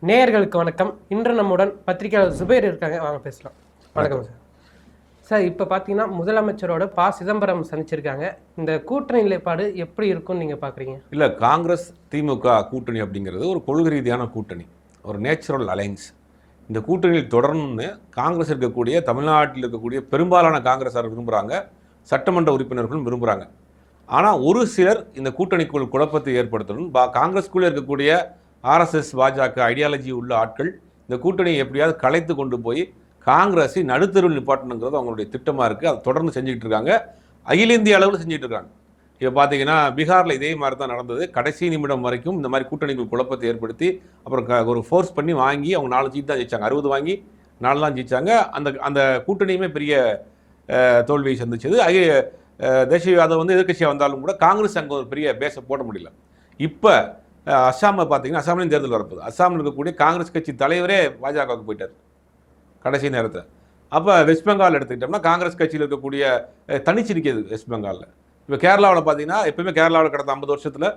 நேயர்களுக்கு வணக்கம். இன்று நம்முடன் பத்திரிகையாளர் சுபேர் இருக்காங்க, வாங்க பேசலாம். வணக்கம் சார். சார், இப்போ பார்த்தீங்கன்னா முதலமைச்சரோட சிதம்பரம் சந்திச்சிருக்காங்க. இந்த கூட்டணி நிலைப்பாடு எப்படி இருக்கும்னு நீங்கள் பார்க்குறீங்க? இல்லை, காங்கிரஸ் திமுக கூட்டணி அப்படிங்கிறது ஒரு கொள்கை ரீதியான கூட்டணி, ஒரு நேச்சுரல் அலைன்ஸ். இந்த கூட்டணியில் தொடரணும்னு காங்கிரஸ் இருக்கக்கூடிய தமிழ்நாட்டில் இருக்கக்கூடிய பெரும்பாலான காங்கிரஸார் விரும்புகிறாங்க, சட்டமன்ற உறுப்பினர்களும் விரும்புகிறாங்க. ஆனால் ஒரு சிலர் இந்த கூட்டணிக்குள் குழப்பத்தை ஏற்படுத்தணும். காங்கிரஸ்குள்ளே இருக்கக்கூடிய ஆர்எஸ்எஸ் பாஜக ஐடியாலஜி உள்ள ஆட்கள் இந்த கூட்டணியை எப்படியாவது கலைத்து கொண்டு போய் காங்கிரஸை நடுத்தருவில் நிப்பாட்டணுங்கிறது அவங்களுடைய திட்டமாக இருக்குது. அதை தொடர்ந்து செஞ்சுக்கிட்டு இருக்காங்க, அகில இந்திய அளவில் செஞ்சுட்டு இருக்காங்க. இப்போ பார்த்தீங்கன்னா பீகாரில் இதே மாதிரி தான் நடந்தது. கடைசி நிமிடம் வரைக்கும் இந்த மாதிரி கூட்டணிக்குள் குழப்பத்தை ஏற்படுத்தி அப்புறம் ஒரு ஃபோர்ஸ் பண்ணி வாங்கி அவங்க 4 சீட் தான் ஜெயிச்சாங்க. 60 வாங்கி 4 தான் ஜெயிச்சாங்க. அந்த கூட்டணியுமே பெரிய தோல்வியை சந்திச்சது. தேசிய அதை எதிர்கட்சியாக வந்தாலும் கூட காங்கிரஸ் அங்கே ஒரு பெரிய பேஸை போட முடியல. இப்போ அஸ்ஸாமில் பார்த்தீங்கன்னா அஸ்ஸாம்லையும் தேர்தல் வரப்போகுது. அஸ்ஸாமில் இருக்கக்கூடிய காங்கிரஸ் கட்சி தலைவரே பாஜகவுக்கு போயிட்டார் கடைசி நேரத்தில். அப்போ வெஸ்ட் பெங்கால் எடுத்துக்கிட்டோம்னா காங்கிரஸ் கட்சியில் இருக்கக்கூடிய தனிச்சிருக்கிறது வெஸ்ட் பெங்காலில். இப்போ கேரளாவில் பார்த்தீங்கன்னா எப்பவுமே கேரளாவில் கடந்த 50 வருஷத்தில்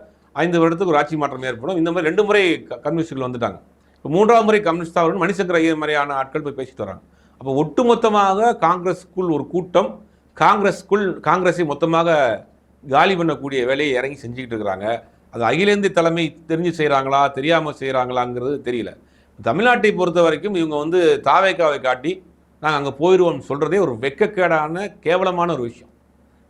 5 வருடத்துக்கு ஒரு ஆட்சி மாற்றம் ஏற்படும். இந்த மாதிரி 2 முறை கம்யூனிஸ்டுகள் வந்துட்டாங்க. இப்போ 3ஆவது முறை கம்யூனிஸ்டாக வரணும் மணிசங்கர் ஐயர் மாதிரியான ஆட்கள் போய் பேசிட்டு வராங்க. அப்போ ஒட்டுமொத்தமாக காங்கிரஸுக்குள் ஒரு கூட்டம் காங்கிரஸை மொத்தமாக காலி பண்ணக்கூடிய வேலையை இறங்கி செஞ்சுக்கிட்டு இருக்கிறாங்க. அது அகில இந்திய தலைமை தெரிஞ்சு செய்கிறாங்களா தெரியாமல் செய்கிறாங்களாங்கிறது தெரியல. தமிழ்நாட்டை பொறுத்த வரைக்கும் இவங்க தாவேக்காவை காட்டி நாங்கள் அங்கே போயிடுவோம்னு சொல்கிறதே ஒரு வெட்கக்கேடான கேவலமான ஒரு விஷயம்.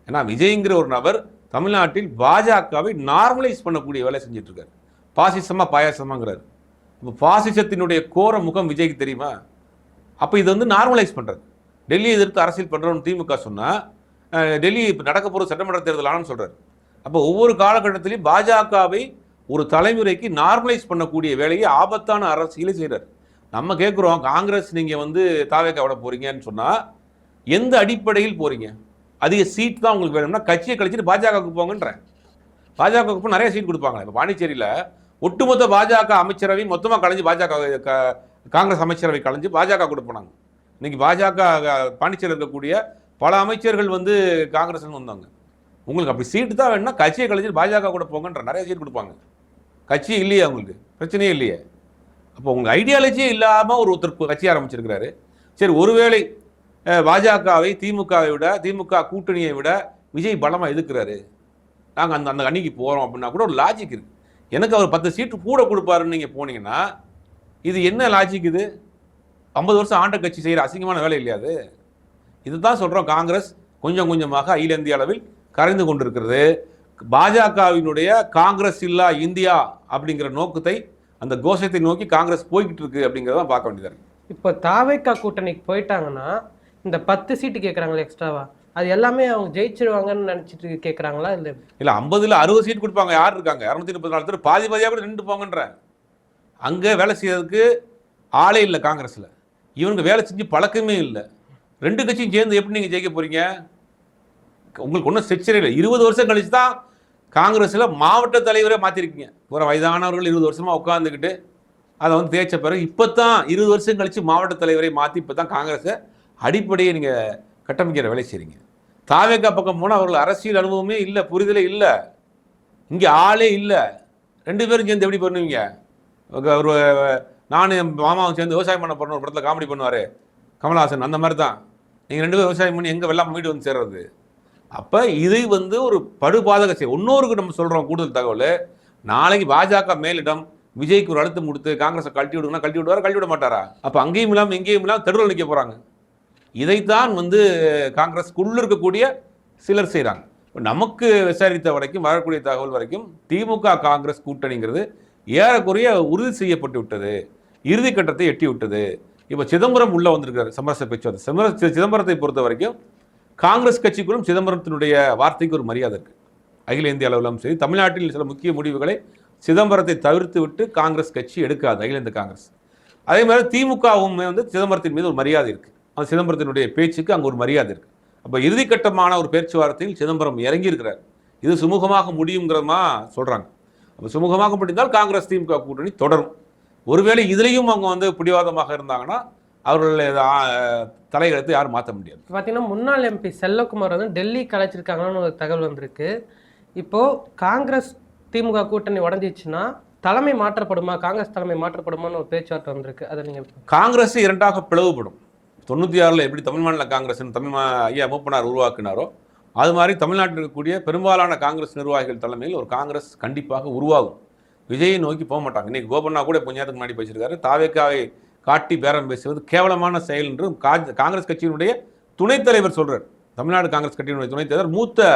ஏன்னா விஜய்ங்கிற ஒரு நபர் தமிழ்நாட்டில் பாஜகவை நார்மலைஸ் பண்ணக்கூடிய வேலை செஞ்சுட்டு இருக்காரு. பாசிசமாக பாயாசமாங்கிறாரு. இப்போ பாசிசத்தினுடைய கோர முகம் விஜய்க்கு தெரியுமா? அப்போ இது நார்மலைஸ் பண்ணுறது. டெல்லியை எதிர்த்து அரசியல் பண்ணுறோன்னு திமுக சொன்னால் டெல்லி இப்போ நடக்க போகிற சட்டமன்ற தேர்தல் ஆனன்னு சொல்கிறார். அப்போ ஒவ்வொரு காலகட்டத்திலையும் பாஜகவை ஒரு தலைமுறைக்கு நார்மலைஸ் பண்ணக்கூடிய வேலையை ஆபத்தான அரசியலை செய்கிறார். நம்ம கேட்குறோம், காங்கிரஸ் நீங்கள் தாவேக்கா விட போகிறீங்கன்னு சொன்னால் எந்த அடிப்படையில் போகிறீங்க? அதிக சீட் தான் உங்களுக்கு வேணும்னா கட்சியை கழிச்சிட்டு பாஜகவுக்கு போங்கன்றேன். பாஜகவுக்கு போய் நிறைய சீட் கொடுப்பாங்க. இப்போ பாண்டிச்சேரியில் ஒட்டுமொத்த பாஜக அமைச்சரவை மொத்தமாக கலைஞ்சு காங்கிரஸ் அமைச்சரவை கலைஞ்சு பாஜக கொடுப்பாங்க. இன்னைக்கு பாஜக பாண்டிச்சேரியில் இருக்கக்கூடிய பல அமைச்சர்கள் காங்கிரஸ் வந்தாங்க. உங்களுக்கு அப்படி சீட்டு தான் வேணும்னா கட்சியை கழிச்சிட்டு பாஜக கூட போங்கன்ற நிறைய சீட் கொடுப்பாங்க. கட்சி இல்லையே, அவங்களுக்கு பிரச்சனையே இல்லையே. அப்போ உங்கள் ஐடியாலஜியே இல்லாமல் ஒருத்தர் கட்சி ஆரம்பிச்சிருக்கிறாரு. சரி, ஒருவேளை பாஜகவை திமுக கூட்டணியை விட விஜய் பலமாக எதிர்க்கிறாரு, நாங்கள் அந்த அணிக்கு போகிறோம் அப்படின்னா கூட ஒரு லாஜிக் இருக்குது. எனக்கு அவர் 10 சீட்டு கூட கொடுப்பாருன்னு நீங்கள் போனீங்கன்னா இது என்ன லாஜிக்? இது 50 வருஷம் ஆண்ட கட்சி செய்கிற அசிங்கமான வேலை இல்லையா அது? இதுதான் சொல்கிறோம். காங்கிரஸ் கொஞ்சம் கொஞ்சமாக அகில இந்திய அளவில் கரைந்து கொண்டிருக்கிறது. பாஜகவினுடைய காங்கிரஸ் இல்லா இந்தியா அப்படிங்கிற நோக்கத்தை, அந்த கோஷத்தை நோக்கி காங்கிரஸ் போய்கிட்டு இருக்கு அப்படிங்கிறத பார்க்க வேண்டியதாக இருக்கு. இப்போ தாவேக்கா கூட்டணிக்கு போயிட்டாங்கன்னா இந்த 10 சீட்டு கேட்குறாங்களே எக்ஸ்ட்ராவா, அது எல்லாமே அவங்க ஜெயிச்சிருவாங்கன்னு நினச்சிட்டு கேட்குறாங்களா? இல்லை 50ல் 60 சீட் கொடுப்பாங்க. யார் இருக்காங்க? 234 பேர் பாதியாக கூட நின்று போங்கன்ற. அங்கே வேலை செய்யறதுக்கு ஆளே இல்லை காங்கிரஸில். இவனுக்கு வேலை செஞ்சு பழக்கமே இல்லை. 2 கட்சியும் சேர்ந்து எப்படி நீங்கள் ஜெயிக்க போகிறீங்க? உங்களுக்கு ஒன்றும் ஸ்ட்ரக்சரே இல்லை. 20 வருஷம் கழிச்சு தான் காங்கிரஸில் மாவட்ட தலைவரே மாற்றிருக்கீங்க. ஒரு வயதானவர்கள் 20 வருஷமாக உட்காந்துக்கிட்டு அதை தேய்ச்ச பிறகு இப்போ தான் 20 வருஷம் கழித்து மாவட்ட தலைவரை மாற்றி இப்போ தான் காங்கிரஸை அடிப்படையை நீங்கள் கட்டமைக்கிற வேலை செய்கிறீங்க. தாவேக்கா பக்கம் போனால் அவர்கள் அரசியல் அனுபவமே இல்லை, புரிதலே இல்லை, இங்கே ஆளே இல்லை. 2 பேரும் சேர்ந்து எப்படி பண்ணுவீங்க? ஒரு நானும் என் மாமாவும் சேர்ந்து விவசாயம் பண்ண போகிறோம், ஒரு படத்தில் காமெடி பண்ணுவார் கமல்ஹாசன், அந்த மாதிரி தான் நீங்கள் 2 பேரும் விவசாயம் பண்ணி எங்கே வெள்ளாமல் மீட்டு சேர்றது. அப்போ இது ஒரு படுபாதக செயல். இன்னொருக்கு நம்ம சொல்கிறோம் கூடுதல் தகவல். நாளைக்கு பாஜக மேலிடம் விஜய்க்கு ஒரு அழுத்தம் கொடுத்து காங்கிரஸை கழட்டி விடுங்கன்னா கழட்டி விடுவாரா, கழட்டி விட மாட்டாரா? அப்போ அங்கேயும் இல்லாமல் எங்கேயும் இல்லாமல் தெருவில் நிற்க போகிறாங்க. இதைத்தான் காங்கிரஸ்க்குள்ளே இருக்கக்கூடிய சிலர் செய்கிறாங்க. நமக்கு விசாரித்த வரைக்கும், வரக்கூடிய தகவல் வரைக்கும் திமுக காங்கிரஸ் கூட்டணிங்கிறது ஏறக்குறைய உறுதி செய்யப்பட்டு விட்டது, இறுதி கட்டத்தை எட்டி விட்டது. இப்போ சிதம்பரம் உள்ளே வந்திருக்காரு சமரச பேச்சுவார்த்தை. சிதம்பரத்தை பொறுத்த வரைக்கும் காங்கிரஸ் கட்சிக்குள்ளும் சிதம்பரத்தினுடைய வார்த்தைக்கு ஒரு மரியாதை இருக்குது. அகில இந்திய அளவிலும் சரி, தமிழ்நாட்டில் சில முக்கிய முடிவுகளை சிதம்பரத்தை தவிர்த்து விட்டு காங்கிரஸ் கட்சி எடுக்காது, அகில இந்திய காங்கிரஸ். அதே மாதிரி திமுகவுமே சிதம்பரத்தின் மீது ஒரு மரியாதை இருக்குது. அந்த சிதம்பரத்தினுடைய பேச்சுக்கு அங்கே ஒரு மரியாதை இருக்குது. அப்போ இறுதிக்கட்டமான ஒரு பேச்சுவார்த்தையில் சிதம்பரம் இறங்கி இருக்கிறார். இது சுமூகமாக முடியுங்கிறதா சொல்கிறாங்க. அப்போ சுமூகமாக முடிந்தால் காங்கிரஸ் திமுக கூட்டணி தொடரும். ஒருவேளை இதுலேயும் அவங்க பிடிவாதமாக இருந்தாங்கன்னா அவர்கள் தலையெழுத்து யாரும் மாற்ற முடியாது. பார்த்தீங்கன்னா முன்னாள் எம்பி செல்லகுமார் டெல்லி கலைச்சிருக்காங்கன்னு ஒரு தகவல் வந்திருக்கு. இப்போது காங்கிரஸ் திமுக கூட்டணி உடஞ்சிச்சுன்னா தலைமை மாற்றப்படுமா, காங்கிரஸ் தலைமை மாற்றப்படுமான்னு ஒரு பேச்சுவார்த்தை வந்திருக்கு. அதை நீங்க காங்கிரஸ் இரண்டாக பிளவுபடும். 96 எப்படி தமிழ் மாநில காங்கிரஸ் ஐயா மூப்பனார் உருவாக்கினாரோ அது மாதிரி தமிழ்நாட்டில் இருக்கக்கூடிய பெரும்பாலான காங்கிரஸ் நிர்வாகிகள் தலைமையில் ஒரு காங்கிரஸ் கண்டிப்பாக உருவாகும். விஜயை நோக்கி போக மாட்டாங்க. இன்னைக்கு கோபண்ணா கூட கொஞ்ச நேரத்துக்கு முன்னாடி பேசியிருக்காரு, தாவேக்காவை காட்டி பேரம் பேசுவது கேவலமான செயல் என்று காங்கிரஸ் கட்சியினுடைய துணைத் தலைவர் சொல்றார். தமிழ்நாடு காங்கிரஸ் கட்சியினுடைய துணைத் தலைவர் மூத்த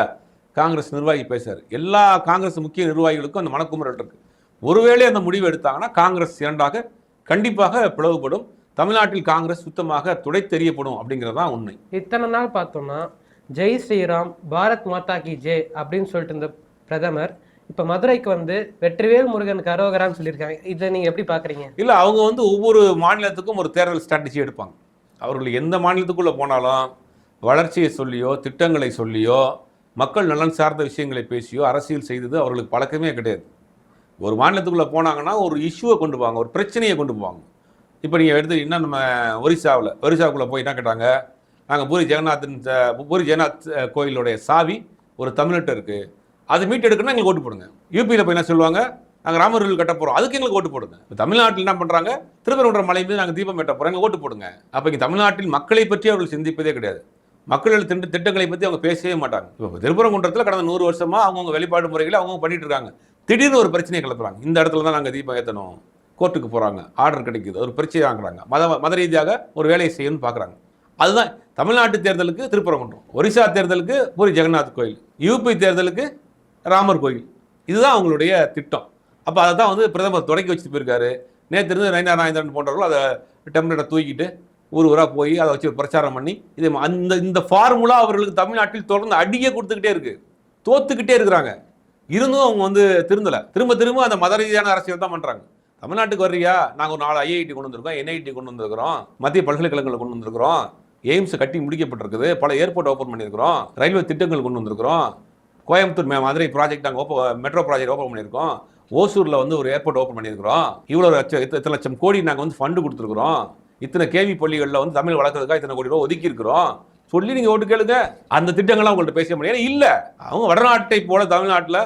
காங்கிரஸ் நிர்வாகி பேசுறாரு. எல்லா காங்கிரஸ் முக்கிய நிர்வாகிகளுக்கும் அந்த மனக்குமுறல் இருக்கு. ஒருவேளை அந்த முடிவு எடுத்தாங்கன்னா காங்கிரஸ் இரண்டாக கண்டிப்பாக பிளவுபடும். தமிழ்நாட்டில் காங்கிரஸ் சுத்தமாக துடைத்தெறியப்படும் அப்படிங்கிறது தான் உண்மை. இத்தனை நாள் பார்த்தோம்னா ஜெய் ஸ்ரீராம், பாரத் மாதா கி ஜெய் அப்படின்னு சொல்லிட்டு இருந்த பிரதமர் இப்போ மதுரைக்கு வந்து வெற்றிவேல் முருகனுக்கு அரோகரான்னு சொல்லியிருக்காங்க. இதை நீங்கள் எப்படி பார்க்குறீங்க? இல்லை, அவங்க வந்து ஒவ்வொரு மாநிலத்துக்கும் ஒரு தேர்தல் ஸ்ட்ராட்டஜி எடுப்பாங்க. அவர்கள் எந்த மாநிலத்துக்குள்ளே போனாலும் வளர்ச்சியை சொல்லியோ திட்டங்களை சொல்லியோ மக்கள் நலன் சார்ந்த விஷயங்களை பேசியோ அரசியல் செய்தது அவர்களுக்கு பழக்கமே கிடையாது. ஒரு மாநிலத்துக்குள்ளே போனாங்கன்னா ஒரு இஷ்யூவை கொண்டு போவாங்க, ஒரு பிரச்சனையை கொண்டு போவாங்க. இப்போ நீங்கள் எடுத்துக்கிட்டீங்கன்னா நம்ம ஒரிசாவுக்குள்ளே போய் என்ன கேட்டாங்க, நாங்கள் பூரி ஜெகநாத் கோயிலுடைய சாவி ஒரு தமிழ்நாட்டில் இருக்குது, அது மீட்டு எடுக்கணும்னா எங்களுக்கு ஓட்டு போடுங்க. யூபியில் போய் என்ன சொல்லுவாங்க, நாங்கள் ராமர் கோயில் கட்ட போகிறோம், அதுக்கு எங்களுக்கு ஓட்டு போடுங்க. இப்போ தமிழ்நாட்டில் என்ன பண்ணுறாங்க, திருப்பரங்குன்றம் மலை மீது நாங்கள் தீபம் ஏற்ற போகிறோம், எங்களுக்கு ஓட்டு போடுங்க. அப்போ இங்கே தமிழ்நாட்டில் மக்களை பற்றி அவர்கள் சிந்திப்பதே கிடையாது. மக்கள் திட்டங்களை பற்றி அவங்க பேசவே மாட்டாங்க. இப்போ திருப்பரங்குன்றத்தில் கடந்த 100 வருஷமாக அவங்கவுங்க வெளிப்பாடு முறைகளை அவங்க பண்ணிட்டு இருக்காங்க. திடீர்னு ஒரு பிரச்சனையை கிளப்புறாங்க. இந்த இடத்துல தான் நாங்கள் தீபம் ஏற்றணும், கோர்ட்டுக்கு போகிறாங்க, ஆர்டர் கிடைக்குது, ஒரு பிரச்சனை ஆக்குறாங்க, மத ரீதியாக ஒரு வேலையை செய்யணும்னு பார்க்குறாங்க. அதுதான் தமிழ்நாட்டு தேர்தலுக்கு திருப்பரங்குன்றம், ஒரிசா தேர்தலுக்கு பூரி ஜெகநாத் கோயில், யூபி தேர்தலுக்கு ராமர் கோயில், இதுதான் அவங்களுடைய திட்டம். அப்போ அதை தான் வந்து பிரதமர் தொடக்கி வச்சுட்டு போயிருக்காரு. நேற்று இருந்து நயனா நாயந்திரன் போன்றவர்கள் அதை டெம்ப்ளேட்டை தூக்கிட்டு ஊராக போய் அதை வச்சு பிரச்சாரம் பண்ணி இது இந்த ஃபார்முலா அவர்களுக்கு தமிழ்நாட்டில் தொடர்ந்து அடியே கொடுத்துக்கிட்டே இருக்கு, தோத்துக்கிட்டே இருக்கிறாங்க. இருந்தும் அவங்க வந்து திரும்ப திரும்ப அந்த மத ரீதியான அரசியல் தான் பண்ணுறாங்க. தமிழ்நாட்டுக்கு வர்றியா, நாங்கள் ஒரு 4 ஐஐடி கொண்டு வந்திருக்கோம், என்ஐடி கொண்டு வந்திருக்கிறோம், மத்திய பல்கலைக்கழகங்களை கொண்டு வந்திருக்கிறோம், எய்ம்ஸ் கட்டி முடிக்கப்பட்டிருக்குது, பல ஏர்போர்ட் ஓப்பன் பண்ணியிருக்கிறோம், ரயில்வே திட்டங்கள் கொண்டு வந்திருக்கிறோம், கோயம்புத்தூர் மதுரை ப்ராஜெக்ட் நாங்கள் மெட்ரோ ப்ராஜெக்ட் ஓப்பன் பண்ணியிருக்கோம், ஓசூரில் வந்து ஒரு ஏர்போர்ட் ஓப்பன் பண்ணியிருக்கிறோம், இவ்வளோ இத்தனை லட்சம் கோடி நாங்கள் வந்து ஃபண்டு கொடுத்துருக்குறோம், இத்தனை கேவி பள்ளிகளில் வந்து தமிழ் வளர்க்கறதுக்காக இத்தனை கோடி ரூபா ஒதுக்கி இருக்கிறோம் சொல்லி நீங்கள் ஓட்டு கேளுங்க. அந்த திட்டங்கள்லாம் உங்கள்கிட்ட பேச முடியாது. இல்லை, அவங்க வடநாட்டை போல தமிழ்நாட்டில்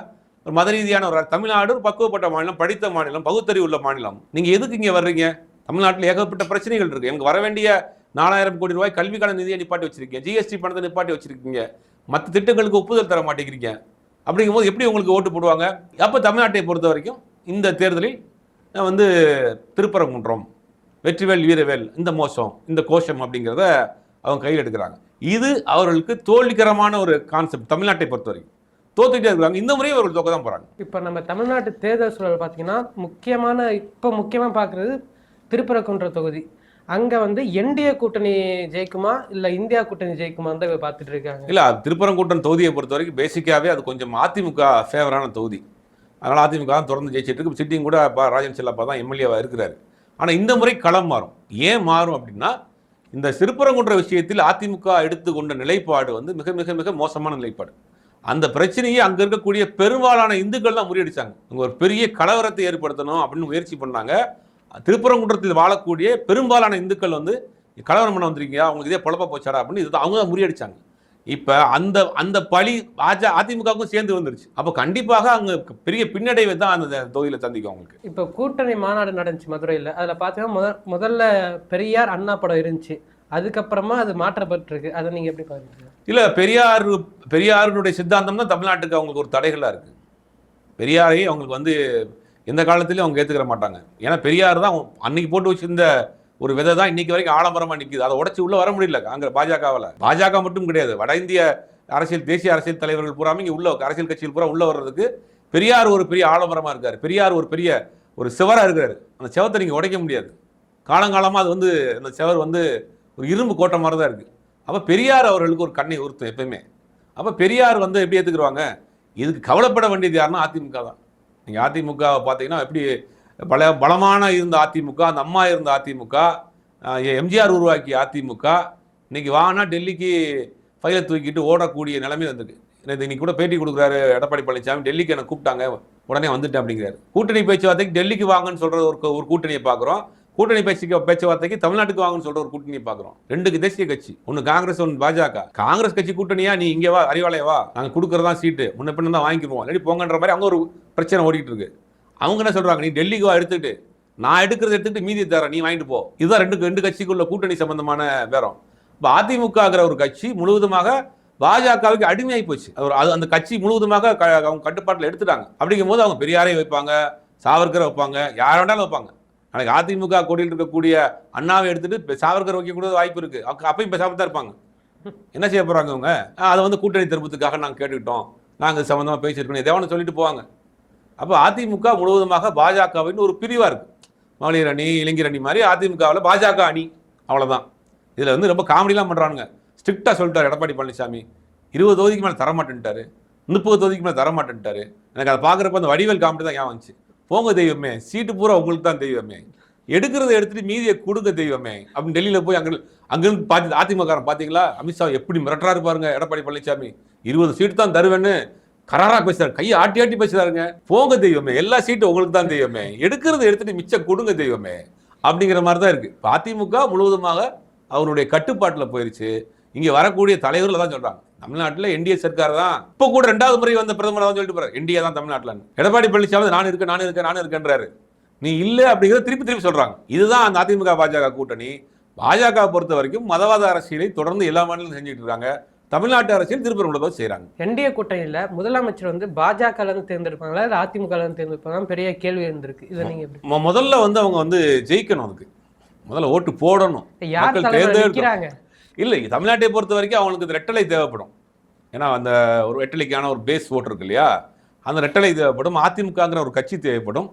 ஒரு மத ரீதியான ஒரு தமிழ்நாடு ஒரு பக்குவப்பட்ட மாநிலம், படித்த மாநிலம், பகுத்தறிவு உள்ள மாநிலம். நீங்கள் எதுக்கு இங்கே வர்றீங்க? தமிழ்நாட்டில் ஏகப்பட்ட பிரச்சனைகள் இருக்குது. எனக்கு வர வேண்டிய 4000 கோடி ரூபாய் கல்விக்கான நிதியை நிப்பாட்டி வச்சிருக்கீங்க, ஜிஎஸ்டி பணத்தை நிப்பாட்டி வச்சிருக்கீங்க, மற்ற திட்டங்களுக்கு ஒப்புதல் தர மாட்டேங்கிறீங்க. அப்படிங்கும்போது எப்படி உங்களுக்கு ஓட்டு போடுவாங்க? அப்போ தமிழ்நாட்டை பொறுத்த வரைக்கும் இந்த தேர்தலில் வந்து திருப்பரங்குன்றம், வெற்றிவேல் வீரவேல், இந்த மோசம், இந்த கோஷம் அப்படிங்கிறத அவங்க கையில் எடுக்கிறாங்க. இது அவர்களுக்கு தோல்விகரமான ஒரு கான்செப்ட். தமிழ்நாட்டை பொறுத்த வரைக்கும் தோத்துக்கிட்டே இருக்கிறாங்க. இந்த முறையும் அவர்கள் தோக்க தான் போகிறாங்க. இப்போ நம்ம தமிழ்நாட்டு தேர்தல் சூழல் பார்த்தீங்கன்னா முக்கியமாக பார்க்குறது திருப்பரங்குன்ற தொகுதி. அங்கே வந்து என்டிஏ கூட்டணி ஜெயிக்குமா இல்லை இந்தியா கூட்டணி ஜெயிக்குமா தான் பார்த்துட்டு இருக்காங்க. இல்லை, திருப்பரங்குன்றம் தொகுதியை பொறுத்த வரைக்கும் பேசிக்காகவே அது கொஞ்சம் அதிமுக ஃபேவரான தொகுதி. அதனால் அதிமுக தான் தொடர்ந்து ஜெயிச்சிட்டு இருக்கு. சிட்டிங் கூட ராஜன் செல்லப்பா தான் எம்எல்ஏவாக இருக்கிறாரு. ஆனால் இந்த முறை களம் மாறும். ஏன் மாறும் அப்படின்னா, இந்த திருப்பரங்குன்ற விஷயத்தில் அதிமுக எடுத்துக்கொண்ட நிலைப்பாடு வந்து மிக மிக மிக மோசமான நிலைப்பாடு. அந்த பிரச்சனையை அங்கே இருக்கக்கூடிய பெரும்பாலான இந்துக்கள் தான் முறியடிச்சாங்க. அங்கே ஒரு பெரிய கலவரத்தை ஏற்படுத்தணும் அப்படின்னு முயற்சி பண்ணாங்க. திருப்பரங்குன்றத்தில் வாழக்கூடிய பெரும்பாலான இந்துக்கள் வந்து கலவரம் பண்ண வந்திருக்கீங்க, அவங்களுக்கு இதே பொழப்ப போச்சாடா அப்படின்னு இது அவங்க தான் முறியடிச்சாங்க. இப்போ அந்த பழி அதிமுகவுக்கும் சேர்ந்து வந்துருச்சு. அப்போ கண்டிப்பாக அங்கே பெரிய பின்னடைவை தான் அந்த தொகுதியில் சந்திக்கும் அவங்களுக்கு. இப்போ கூட்டணி மாநாடு நடந்துச்சு மதுரையில். அதில் பார்த்தீங்கன்னா முதல்ல பெரியார் அண்ணா படம் இருந்துச்சு, அதுக்கப்புறமா அது மாற்றப்பட்டிருக்கு. அதை நீங்கள் எப்படி பார்க்குறீங்க? இல்லை, பெரியாருடைய சித்தாந்தம் தான் தமிழ்நாட்டுக்கு அவங்களுக்கு ஒரு தடைகளாக இருக்குது. பெரியாரை அவங்களுக்கு வந்து எந்த காலத்திலையும் அவங்க ஏற்றுக்கிற மாட்டாங்க. ஏன்னா பெரியார் தான் அன்னைக்கு போட்டு வச்சிருந்த ஒரு விதை தான் இன்னைக்கு வரைக்கும் ஆலமரமாக நிற்குது. அதை உடச்சி உள்ளே வர முடியல அங்கே பாஜக மட்டும் கிடையாது, வட இந்திய அரசியல் தேசிய அரசியல் தலைவர்கள் பூராமே இங்கே உள்ள அரசியல் கட்சிகள் பூரா உள்ளே வர்றதுக்கு பெரியார் ஒரு பெரிய ஆலமரமாக இருக்கார். பெரியார் ஒரு பெரிய ஒரு சிவராக இருக்கார். அந்த சிவத்தை நீங்கள் உடைக்க முடியாது. காலங்காலமாக அது வந்து அந்த சிவர் வந்து ஒரு இரும்பு கோட்டை மாதிரி தான் இருக்குது. அப்போ பெரியார் அவர்களுக்கு ஒரு கண்ணை உறுத்தும் எப்பயுமே. அப்போ பெரியார் வந்து எப்படி ஏற்றுக்குருவாங்க? இதுக்கு கவலைப்பட வேண்டியது யாருன்னா அதிமுக தான். நீங்கள் அதிமுக பார்த்தீங்கன்னா எப்படி பலமான இருந்த அதிமுக, அந்த அம்மா இருந்த அதிமுக, எம்ஜிஆர் உருவாக்கிய அதிமுக இன்னைக்கு வானா டெல்லிக்கு ஃபைலை தூக்கிட்டு ஓடக்கூடிய நிலைமை வந்திருக்கு. இன்னைக்கு கூட பேட்டி கொடுக்குறாரு எடப்பாடி பழனிசாமி, டெல்லிக்கு என்னை கூப்பிட்டாங்க உடனே வந்துட்டேன் அப்படிங்கிறாரு. கூட்டணி பேச்சுவார்த்தைக்கு டெல்லிக்கு வாங்கன்னு சொல்கிற ஒரு கூட்டணியை பார்க்குறோம். கூட்டணி பேச்சுவார்த்தைக்கு தமிழ்நாட்டுக்கு வாங்கன்னு சொல்கிற ஒரு கூட்டணியை பார்க்குறோம். 2 தேசிய கட்சி, ஒன்று காங்கிரஸ், ஒன்று பாஜக. காங்கிரஸ் கட்சி கூட்டணியா, நீ இங்கே வா, அறிவாலய வா, நாங்கள் கொடுக்குறதா சீட்டு, முன்ன பின்ன தான் வாங்கிக்குவோம், இல்லாட்டி போங்கன்ற மாதிரி அவங்க ஒரு பிரச்சனை ஓடிட்டு இருக்கு. அவங்க என்ன சொல்றாங்க, நீ டெல்லிக்கு வா எடுத்துக்கிட்டு, நான் எடுத்துக்கிட்டு மீதி தரேன், நீ வாங்கிட்டு போ. இதுதான் ரெண்டு கட்சிக்குள்ள கூட்டணி சம்பந்தமான பேரம். இப்போ அதிமுகங்கிற ஒரு கட்சி முழுவதுமாக பாஜகவுக்கு அடிமையாகி போச்சு. அது அந்த கட்சி முழுவதுமாக அவங்க கட்டுப்பாட்டில் எடுத்துட்டாங்க. அப்படிங்கும் போது அவங்க பெரியாரை வைப்பாங்க, சாவர்கரை வைப்பாங்க, யார் வேண்டாலும் வைப்பாங்க. நாளைக்கு அதிமுக கொடியில் இருக்கக்கூடிய அண்ணாவை எடுத்துட்டு சாவர்கர் வைக்கக்கூடிய வாய்ப்பு இருக்கு. அப்பயும் பேசாம தான் இருப்பாங்க. என்ன செய்ய போறாங்க அவங்க? அதை வந்து கூட்டணி திருப்பத்துக்காக நாங்கள் கேட்டுக்கிட்டோம், நாங்கள் சம்பந்தமாக பேசியிருக்கோம், எதாவது சொல்லிட்டு போவாங்க. அப்போ அதிமுக முழுவதுமாக பாஜகவின் ஒரு பிரிவாக இருக்கு. மகளிர் அணி, இளைஞர் அணி மாதிரி அதிமுகவில் பாஜக அணி, அவ்வளோதான். இதில் வந்து ரொம்ப காமெடிலாம் பண்ணுறானுங்க. ஸ்ட்ரிக்டாக சொல்லிட்டார் எடப்பாடி பழனிசாமி, 20 தொகுதிக்கு மேலே தரமாட்டேன்ட்டாரு, 30 தொகுதிக்கு மேலே தரமாட்டேன்ட்டாரு. எனக்கு அதை பார்க்குறப்ப அந்த வடிவேல் காமெடி தான் ஏன் வந்துச்சு. போங்க தெய்வமே, சீட்டு பூரா உங்களுக்கு தான் தெய்வமே, எடுக்கிறத எடுத்துட்டு மீதியை கொடுங்க தெய்வமே அப்படின்னு டெல்லியில் போய் அங்கிருந்து பார்த்து அதிமுக பார்த்தீங்களா, அமித்ஷா எப்படி மிரட்டுறாரு பாருங்க. எடப்பாடி பழனிசாமி 20 சீட்டு தான் தருவேன்னு கராரா பேசுறாரு, கையை ஆட்டி ஆட்டி பேசுறாருங்க. போங்க தெய்வமே, எல்லா சீட்டும் உங்களுக்கு தான் தெய்வமே, எடுக்கிறத எடுத்துட்டு மிச்சம் கொடுங்க தெய்வமே அப்படிங்கிற மாதிரி தான் இருக்கு. அதிமுக முழுவதுமாக அவருடைய கட்டுப்பாட்டில் போயிருச்சு. இங்கே வரக்கூடிய தலைவர்கள் தான் சொல்றாங்க, தமிழ்நாட்டில் என்டிஏ சர்க்கார் தான். இப்போ கூட 2வது முறை வந்த பிரதமர் தான் சொல்லிட்டு போறாரு, என்டிஏ தான் தமிழ்நாட்டில். எடப்பாடி பழனிசாமி நான் இருக்கேன்றாரு. நீ இல்லை அப்படிங்கிறத திருப்பி சொல்றாங்க. இதுதான் அந்த அதிமுக பாஜக கூட்டணி. பாஜக பொறுத்த வரைக்கும் மதவாத அரசியலை தொடர்ந்து எல்லா மாநிலம் செஞ்சுட்டு இருக்காங்க. தமிழ்நாட்டு அரசியல் திருப்பி செய்யறாங்க. என்டிஏ கூட்டணியில முதலமைச்சர் வந்து பாஜக தேர்ந்தெடுப்பாங்களா இல்ல அதிமுக தேர்ந்தெடுப்பாங்க பெரிய கேள்வி இருந்திருக்கு. இதை நீங்க முதல்ல வந்து அவங்க வந்து ஜெயிக்கணும், அதுக்கு முதல்ல ஓட்டு போடணும். யார் தேர்ந்தெடுக்கிறாங்க? இல்லை, தமிழ்நாட்டை பொறுத்த வரைக்கும் அவங்களுக்கு ரெட்டலை தேவைப்படும். ஏன்னா அந்த ஒரு ரெட்டலைக்கான ஒரு பேஸ் ஓட்டு இருக்கு இல்லையா, அந்த ரெட்டலை தேவைப்படும். அதிமுகங்கிற ஒரு கட்சி தேவைப்படும்.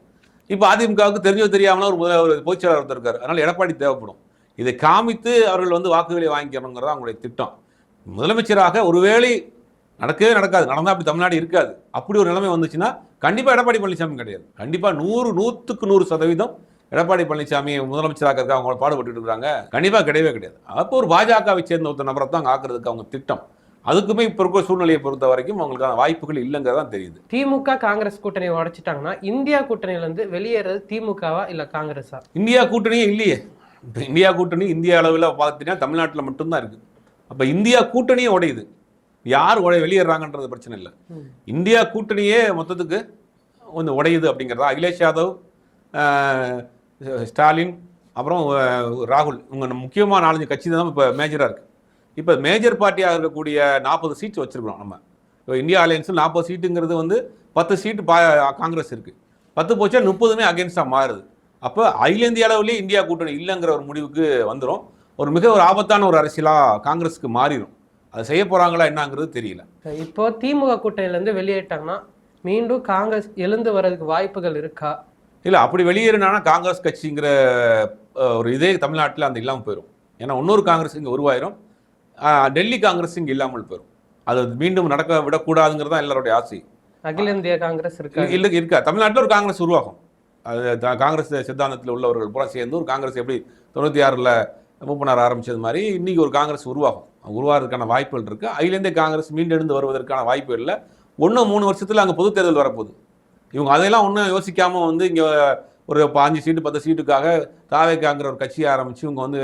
இப்போ அதிமுகவுக்கு தெரிஞ்சோ தெரியாமல ஒரு பொதுச்செயலாளர் ஒருத்தர் இருக்காரு, அதனால எடப்பாடி தேவைப்படும். இதை காமித்து அவர்கள் வந்து வாக்குகளை வாங்கிக்கணுங்கிறதா அவங்களுடைய திட்டம். முதலமைச்சராக ஒருவேளை நடக்கவே நடக்காது, நடந்தால் அப்படி தமிழ்நாடு இருக்காது. அப்படி ஒரு நிலைமை வந்துச்சுன்னா கண்டிப்பாக எடப்பாடி பழனிசாமி கிடையாது. கண்டிப்பாக 100க்கு 100% எடப்பாடி பழனிசாமி முதலமைச்சராக இருக்க அவங்க பாடுபட்டு இருக்காங்க, கண்டிப்பாக கிடையவே கிடையாது. அப்போ ஒரு பாஜகவை சேர்ந்த ஒருத்தர் நபரை தான் ஆக்குறதுக்கு அவங்க திட்டம். அதுக்குமே இப்போ இருக்கிற சூழ்நிலையை பொறுத்த வரைக்கும் அவங்களுக்கான வாய்ப்புகள் இல்லைங்கிறதான் தெரியுது. திமுக காங்கிரஸ் கூட்டணியை உடைச்சிட்டாங்கன்னா இந்தியா கூட்டணியிலிருந்து வெளியேறது திமுகவா இல்லை காங்கிரஸா? இந்தியா கூட்டணியே இல்லையே. இப்போ இந்தியா கூட்டணி இந்திய அளவில் பார்த்தீங்கன்னா தமிழ்நாட்டில் மட்டும்தான் இருக்குது. அப்போ இந்தியா கூட்டணியே உடையுது. யார் வெளியேறாங்கன்றது பிரச்சனை இல்லை, இந்தியா கூட்டணியே மொத்தத்துக்கு கொஞ்சம் உடையுது அப்படிங்கிறதா. அகிலேஷ் யாதவ், ஸ்டாலின், அப்புறம் ராகுல், இவங்க முக்கியமாக 4-5 கட்சி தான் இப்போ மேஜராக இருக்குது. இப்போ மேஜர் பார்ட்டியாக இருக்கக்கூடிய 40 சீட்ஸ் வச்சுருக்கிறோம் நம்ம. இப்போ இந்தியா அலையன்ஸில் 40 சீட்டுங்கிறது வந்து 10 சீட்டு காங்கிரஸ் இருக்குது, 10 போச்சா 30மே அகேன்ஸ்டாக மாறுது. அப்போ அகில இந்திய அளவுலேயே இந்தியா கூட்டணி இல்லைங்கிற ஒரு முடிவுக்கு வந்துடும். ஒரு ஆபத்தான ஒரு அரசியலாக காங்கிரஸுக்கு மாறிடும். அதை செய்ய போகிறாங்களா என்னங்கிறது தெரியல. இப்போ திமுக கூட்டணியிலேருந்து வெளியேட்டாங்கன்னா மீண்டும் காங்கிரஸ் எழுந்து வர்றதுக்கு வாய்ப்புகள் இருக்கா? இல்லை, அப்படி வெளியேறினா காங்கிரஸ் கட்சிங்கிற ஒரு இதே தமிழ்நாட்டில் அந்த இல்லாமல் போயிடும். ஏன்னா இன்னொரு காங்கிரஸ் இங்கே உருவாயிரும், டெல்லி காங்கிரஸ் இங்கே இல்லாமல் போயிடும். அது மீண்டும் நடக்க விடக்கூடாதுங்கிறது தான் எல்லாருடைய ஆசை. அகில இந்திய காங்கிரஸ் இருக்கா தமிழ்நாட்டில் ஒரு காங்கிரஸ் உருவாகும். அது காங்கிரஸ் சித்தாந்தத்தில் உள்ளவர்கள் பூரா சேர்ந்து ஒரு காங்கிரஸ் எப்படி 96ல் மூப்பனார் ஆரம்பித்தது மாதிரி இன்றைக்கி ஒரு காங்கிரஸ் உருவாகிறதுக்கான வாய்ப்புகள் இருக்குது. அகில இந்திய காங்கிரஸ் மீண்டெழுந்து வருவதற்கான வாய்ப்பு இல்லை. 3 வருஷத்தில் அங்கே பொது தேர்தல் வரப்போகுது. இவங்க அதையெல்லாம் ஒன்றும் யோசிக்காமல் வந்து இங்கே ஒரு 5 சீட்டு 10 சீட்டுக்காக தாவேக்காங்கிற ஒரு கட்சியை ஆரம்பித்து இவங்க வந்து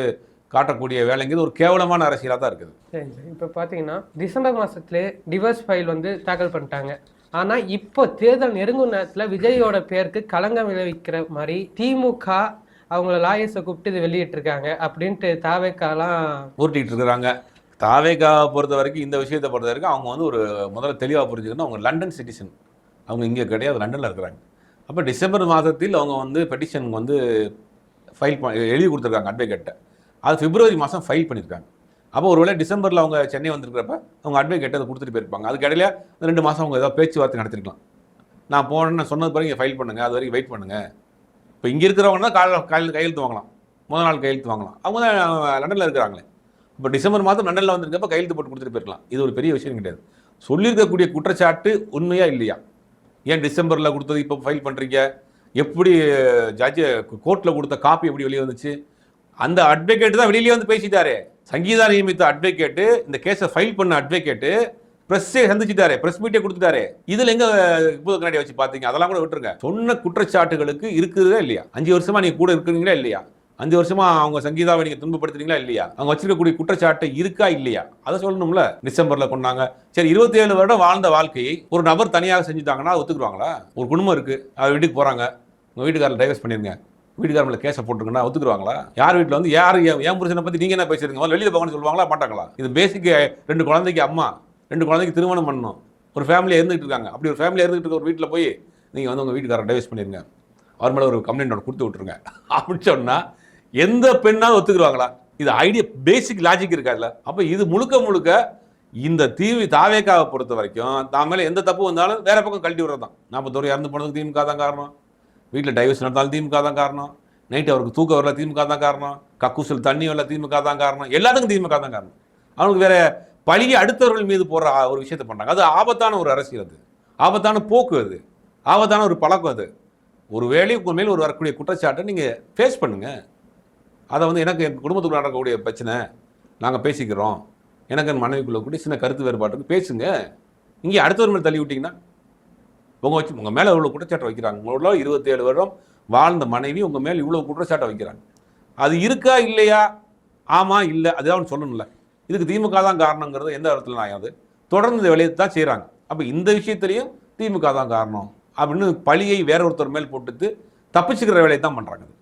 காட்டக்கூடிய வேலைங்கிறது ஒரு கேவலமான அரசியலாக தான் இருக்குது. சரி, இப்போ பார்த்தீங்கன்னா டிசம்பர் மாதத்துலேயே டிவோர்ஸ் ஃபைல் வந்து தாக்கல் பண்ணிட்டாங்க. ஆனால் இப்போ தேர்தல் நெருங்கும் நேரத்தில் விஜயோட பேருக்கு களங்கம் விளைவிக்கிற மாதிரி திமுக அவங்கள லாயர்ஸை கூப்பிட்டு இது வெளியிட்டிருக்காங்க அப்படின்ட்டு தாவேக்காலாம் ஊட்டிகிட்டு இருக்கிறாங்க. தாவேக்காவை பொறுத்த வரைக்கும் இந்த விஷயத்தை பொறுத்த வரைக்கும் அவங்க வந்து ஒரு முதல்ல தெளிவாக புரிஞ்சுக்கணும், அவங்க லண்டன் சிட்டிசன், அவங்க இங்கே கிடையாது, லண்டனில் இருக்கிறாங்க. அப்போ டிசம்பர் மாதத்தில் அவங்க வந்து பெட்டிஷன் வந்து எழுதி கொடுத்துருக்காங்க அட்வொகேட்டை. அது பிப்ரவரி மாதம் ஃபைல் பண்ணியிருக்காங்க. அப்போ ஒருவேளை டிசம்பரில் அவங்க சென்னை வந்திருக்கிறப்ப அவங்க அட்வொகேட்டை அதை கொடுத்துட்டு போயிருப்பாங்க. அதுக்கு இடையில 2 மாதம் அவங்க ஏதாவது பேச்சுவார்த்தை நடத்திருக்கலாம். நான் போனேன்னு சொன்னது பிறகு இங்கே ஃபைல் பண்ணுங்கள், அது வரைக்கும் வெயிட் பண்ணுங்கள். இப்போ இங்கே இருக்கிறவங்க தான் காலையில் கையெழுத்து வாங்கலாம், முதல் நாள் கையெழுத்து வாங்கலாம். அவங்க தான் லண்டனில் இருக்கிறாங்களே. இப்போ டிசம்பர் மாதம் லண்டனில் வந்திருக்கப்போ கையெழுத்து போட்டு கொடுத்துட்டு போயிருக்கலாம். இது ஒரு பெரிய விஷயம் கிடையாது. சொல்லியிருக்கக்கூடிய குற்றச்சாட்டு உண்மையா இல்லையா, ஏன் டிசம்பரில் கொடுத்தது இப்போ ஃபைல் பண்ணுறீங்க, எப்படி ஜட்ஜு கோர்ட்டில் கொடுத்த காப்பி எப்படி வெளியே வந்துச்சு, அந்த அட்வொகேட்டு தான் வெளியிலேயே வந்து பேசிட்டாரு. சங்கீதா நியமித்த அட்வொகேட்டு, இந்த கேஸை ஃபைல் பண்ண அட்வொகேட்டு பிரஸ்ஸே சந்திச்சிட்டாரு, பிரஸ் மீட்டே கொடுத்துட்டாரு. இதுல எங்க கண்ணாடி வச்சு பாத்தீங்க? அதெல்லாம் கூட விட்டுருங்க. சொன்ன குற்றச்சாட்டுகளுக்கு இருக்குதா இல்லையா? 5 வருஷமா நீங்க கூட இருக்கிறீங்களா இல்லையா? 5 வருஷமா அவங்க சங்கீதாவை நீங்க துன்பப்படுத்துறீங்களா இல்லையா? அவங்க வச்சிருக்கக்கூடிய குற்றச்சாட்டு இருக்கா இல்லையா? அதை சொல்லணும்ல. டிசம்பர்ல கொண்டாங்க. சரி, 27 வருடம் வாழ்ந்த வாழ்க்கையை ஒரு நபர் தனியாக செஞ்சுட்டாங்கன்னா ஒத்துக்குருவாங்களா? ஒரு குடும்பம் இருக்கு, அது வீட்டுக்கு போறாங்க, உங்க வீட்டுக்காரர் டைவர்ஸ் பண்ணிருங்க, வீட்டுக்காரர் மேல கேஸை போட்டுருங்கன்னா ஒத்துக்குருவாங்களா? யார் வீட்டில் வந்து யார் என் புருஷனை பத்தி நீங்க என்ன பேசுறீங்க, வெளியில போகணும்னு சொல்லுவாங்களா மாட்டாங்களா? இது பேசிக். 2 குழந்தைக்கு அம்மா, 2 குழந்தைக்கு திருமணம் பண்ணணும், ஒரு ஃபேமிலியா இருந்துட்டு இருக்காங்க. அப்படி ஒரு ஃபேமிலியா இருந்துட்டு இருக்க ஒரு வீட்டில் போய் நீங்க வந்து உங்க வீட்டுக்காரர் டைவர்ஸ் பண்ணிருங்க, அவர் மேலே ஒரு கம்ப்ளைண்ட் கொடுத்து விட்டுருங்க அப்படின்னு சொன்னா எந்த பெண்ணாவது ஒத்துக்குருவாங்களா? இது ஐடியா, பேசிக் லாஜிக் இருக்காதுல்ல. அப்ப இது முழுக்க முழுக்க இந்த தாவேக்காவை பொறுத்த வரைக்கும் தான் மேல எந்த தப்பு வந்தாலும் வேற பக்கம் கழட்டி விடுறது தான். 40 இறந்து போனதுக்கு திமுக தான் காரணம், வீட்டில் டைவர்ஸ் நடந்தாலும் திமுக தான் காரணம், நைட்டு அவருக்கு தூக்கம் வரல திமுக தான் காரணம், கக்கூசல் தண்ணி வரல திமுக தான் காரணம், எல்லாத்துக்கும் திமுக தான் காரணம். அவனுக்கு வேற பழியை அடுத்தவர்கள் மீது போடுற ஒரு விஷயத்தை பண்றாங்க. அது ஆபத்தான ஒரு அரசியல், அது ஆபத்தான போக்கு, அது ஆபத்தான ஒரு பழக்கம். அது ஒரு வேளை உங்க மேல் ஒரு வரக்கூடிய குற்றச்சாட்டை நீங்க ஃபேஸ் பண்ணுங்க. அதை வந்து எனக்கு என் குடும்பத்துக்குள்ள நடக்கக்கூடிய பிரச்சனை, நாங்கள் பேசிக்கிறோம், எனக்கு என் மனைவிக்குள்ள கூட சின்ன கருத்து வேறுபாட்டுக்கு பேசுங்க. இங்கே அடுத்தவர் மேலே தள்ளி விட்டீங்கன்னா உங்கள் மேலே இவ்வளோ குற்றச்சாட்டை வைக்கிறாங்க. உங்களோட 27 வருடம் வாழ்ந்த மனைவி உங்கள் மேலே இவ்வளோ குற்றச்சாட்டை வைக்கிறாங்க. அது இருக்கா இல்லையா? ஆமாம் இல்லை, அதுதான் சொல்லணும்ல. இதுக்கு திமுக தான் காரணங்கிறது எந்த இடத்துல நான் அது தொடர்ந்து இந்த வேலையை தான் செய்கிறாங்க. அப்போ இந்த விஷயத்துலையும் திமுக தான் காரணம் அப்படின்னு பழியை வேற ஒருத்தர் மேல் போட்டுட்டு தப்பிச்சுக்கிற வேலையை தான் பண்ணுறாங்க.